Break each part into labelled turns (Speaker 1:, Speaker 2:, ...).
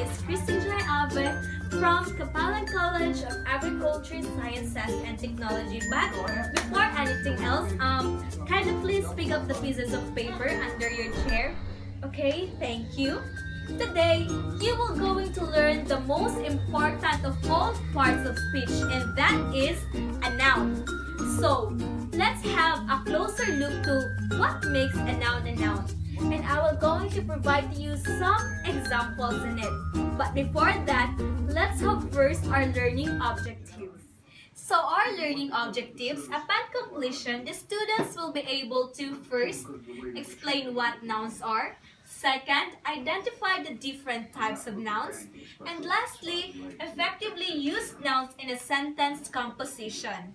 Speaker 1: is Christine Joy Ave from Kapalan College of Agriculture, Sciences, and Technology. But before anything else, kind of please pick up the pieces of paper under your chair. Okay, thank you. Today, you will going to learn the most important of all parts of speech, and that is a noun. So, let's have a closer look to what makes a noun a noun. And I will going to provide you some examples in it. But before that, let's have first our learning objectives. So our learning objectives, upon completion, the students will be able to first explain what nouns are, second, identify the different types of nouns, and lastly, effectively use nouns in a sentence composition.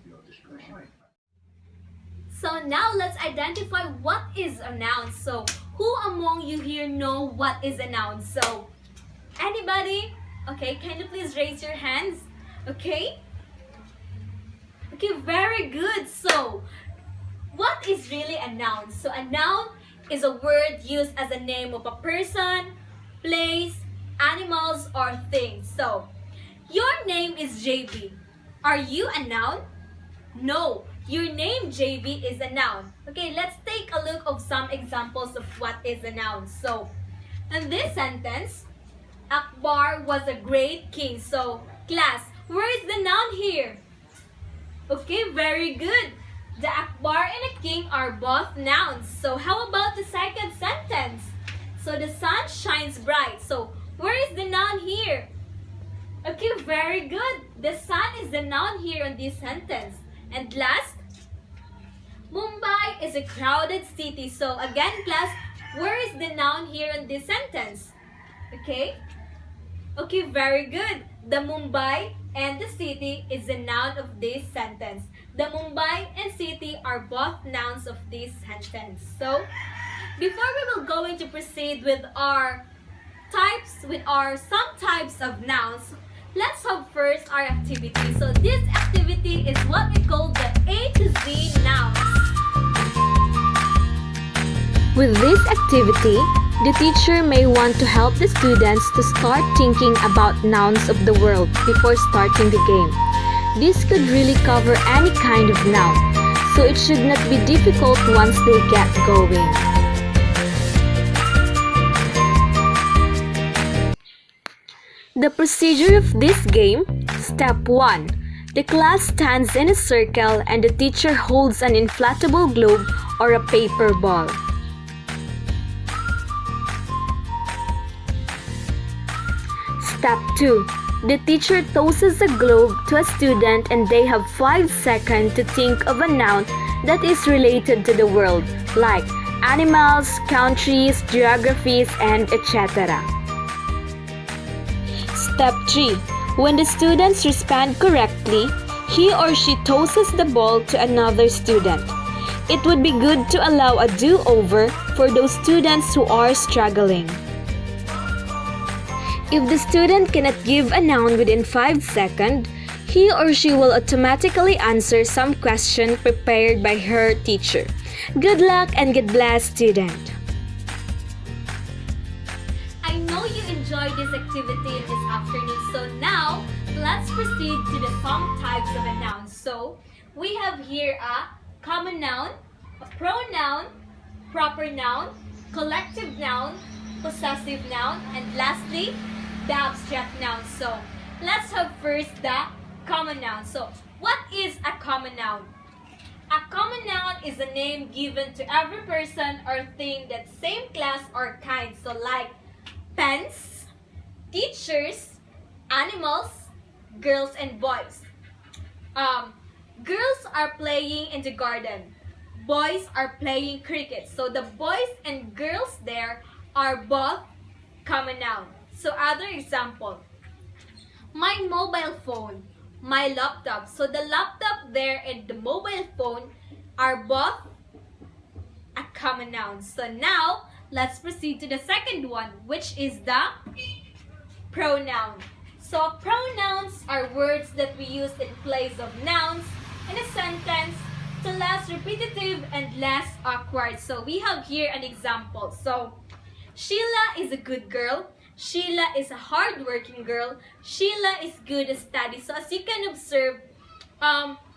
Speaker 1: So now let's identify what is a noun. So who among you here know what is a noun? So anybody? Okay, can you please raise your hands? Okay? Okay, very good. So what is really a noun? So a noun is a word used as a name of a person, place, animals, or things. So your name is JB. Are you a noun? No. Your name, JV, is a noun. Okay, let's take a look of some examples of what is a noun. So, in this sentence, Akbar was a great king. So, class, where is the noun here? Okay, very good. The Akbar and a king are both nouns. So, how about the second sentence? So, the sun shines bright. So, where is the noun here? Okay, very good. The sun is the noun here on this sentence. And last, Mumbai is a crowded city. So again, class, where is the noun here in this sentence? Okay? Okay, very good. The Mumbai and the city is the noun of this sentence. The Mumbai and city are both nouns of this sentence. So, before we will going to proceed with our some types of nouns, let's have first our activity. So this activity is what we call the A to Z nouns.
Speaker 2: With this activity, the teacher may want to help the students to start thinking about nouns of the world before starting the game. This could really cover any kind of noun, so it should not be difficult once they get going. The procedure of this game, Step 1. The class stands in a circle and the teacher holds an inflatable globe or a paper ball. Step 2. The teacher tosses a globe to a student and they have 5 seconds to think of a noun that is related to the world, like animals, countries, geographies, and etc. Step 3. When the students respond correctly, he or she tosses the ball to another student. It would be good to allow a do-over for those students who are struggling. If the student cannot give a noun within 5 seconds, he or she will automatically answer some question prepared by her teacher. Good luck and God bless, student!
Speaker 1: I know you enjoyed this activity this afternoon. So now, let's proceed to the some types of a noun. So, we have here a common noun, a pronoun, proper noun, collective noun, possessive noun, and lastly, the abstract noun. So, let's have first the common noun. So, what is a common noun? A common noun is a name given to every person or thing that's same class or kind. So, like pens, teachers, animals, girls and boys. Girls are playing in the garden. Boys are playing cricket. So the boys and girls there are both common noun. So other example, my mobile phone, my laptop. So the laptop there and the mobile phone are both a common noun. So now, let's proceed to the second one, which is the pronoun. So pronouns are words that we use in place of nouns in a sentence to less repetitive and less awkward. So we have here an example. So Sheila is a good girl. Sheila is a hardworking girl. Sheila is good at study. So as you can observe,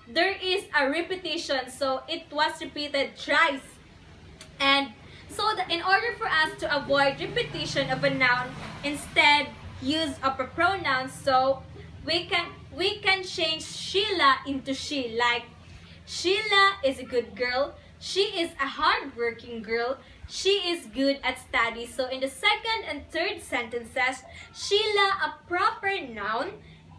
Speaker 1: there is a repetition. So it was repeated thrice. And so in order for us to avoid repetition of a noun, instead use of a pronoun. So we can change Sheila into she. Like Sheila is a good girl. She is a hardworking girl. She is good at study. So in the second and third sentences, Sheila, a proper noun,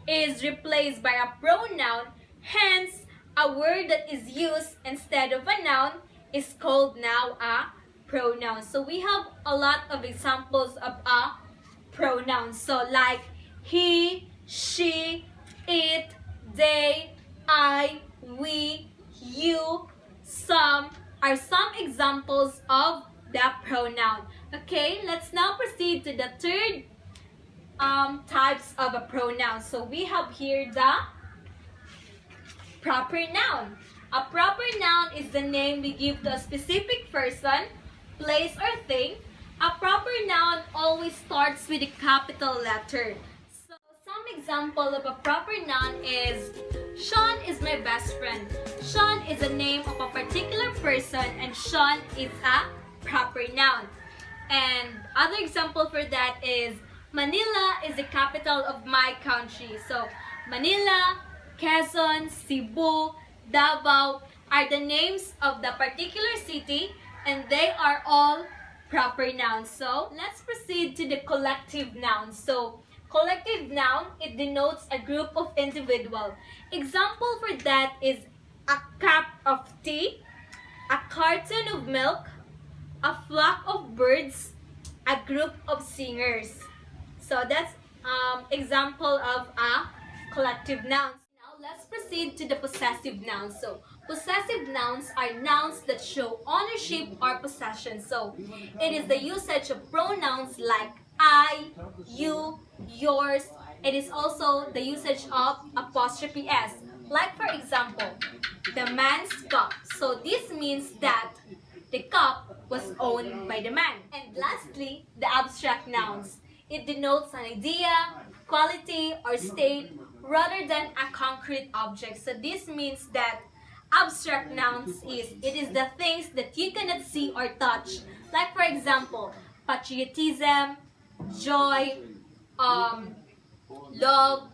Speaker 1: is replaced by a pronoun. Hence, a word that is used instead of a noun is called now a pronoun. So we have a lot of examples of a pronoun. So like he, she, it, they, I, we, you, some are some examples of the pronoun. Okay, let's now proceed to the third types of a pronoun. So we have here the proper noun. A proper noun is the name we give to a specific person, place, or thing. A proper noun always starts with a capital letter. So some example of a proper noun is Sean is my best friend. Sean is the name of a particular person and Sean is a proper noun. And other example for that is Manila is the capital of my country. So Manila, Quezon, Cebu, Davao are the names of the particular city and they are all proper nouns. So let's proceed to the collective noun. So collective noun, it denotes a group of individuals. Example for that is a cup of tea, a carton of milk, a flock of birds, a group of singers. So that's example of a collective noun. Now let's proceed to the possessive nouns. So possessive nouns are nouns that show ownership or possession. So it is the usage of pronouns like I, you, yours. It is also the usage of apostrophe s. Like for example, the man's cup. So this means that the cup was owned by the man. And lastly, the abstract nouns. It denotes an idea, quality, or state rather than a concrete object. So this means that abstract nouns it is the things that you cannot see or touch. Like for example, patriotism, joy, love,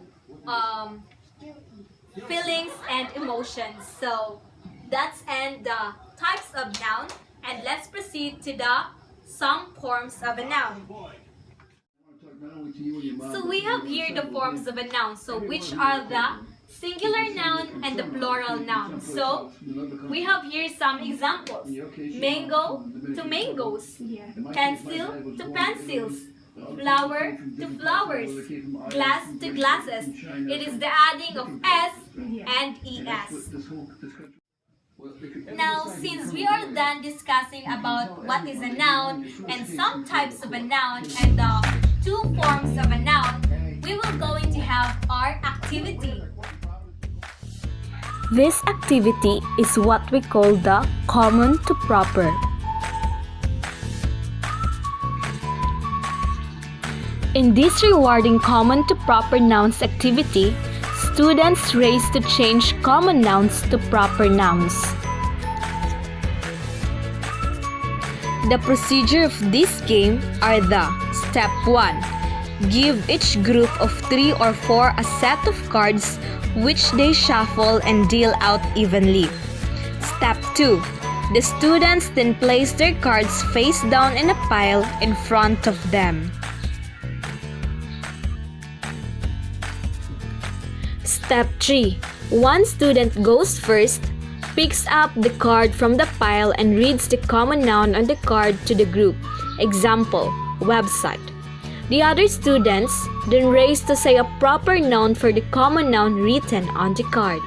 Speaker 1: feelings, and emotions. So that's end the types of noun, and let's proceed to the some forms of a noun. So we have here the forms of a noun, so which are the singular noun and the plural noun. So we have here some examples. Mango to mangoes, pencil to pencils, flower to flowers, glass to glasses. It is the adding of s and es. Now, since we are done discussing about what is a noun and some types of a noun and the two forms of a noun, we will going to have our activity.
Speaker 2: This activity is what we call the common to proper. In this rewarding common to proper nouns activity, students race to change common nouns to proper nouns. The procedure of this game are the Step 1. Give each group of 3 or 4 a set of cards which they shuffle and deal out evenly. Step 2. The students then place their cards face down in a pile in front of them. Step 3. One student goes first, picks up the card from the pile and reads the common noun on the card to the group. Example, website. The other students then race to say a proper noun for the common noun written on the card.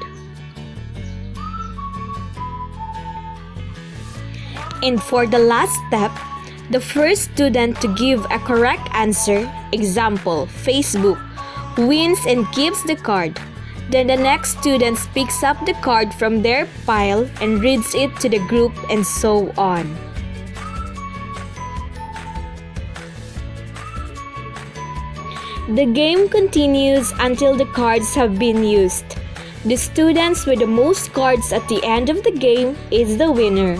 Speaker 2: And for the last step, the first student to give a correct answer, example, Facebook, wins and keeps the card. Then the next student picks up the card from their pile and reads it to the group and so on. The game continues until the cards have been used. The students with the most cards at the end of the game is the winner.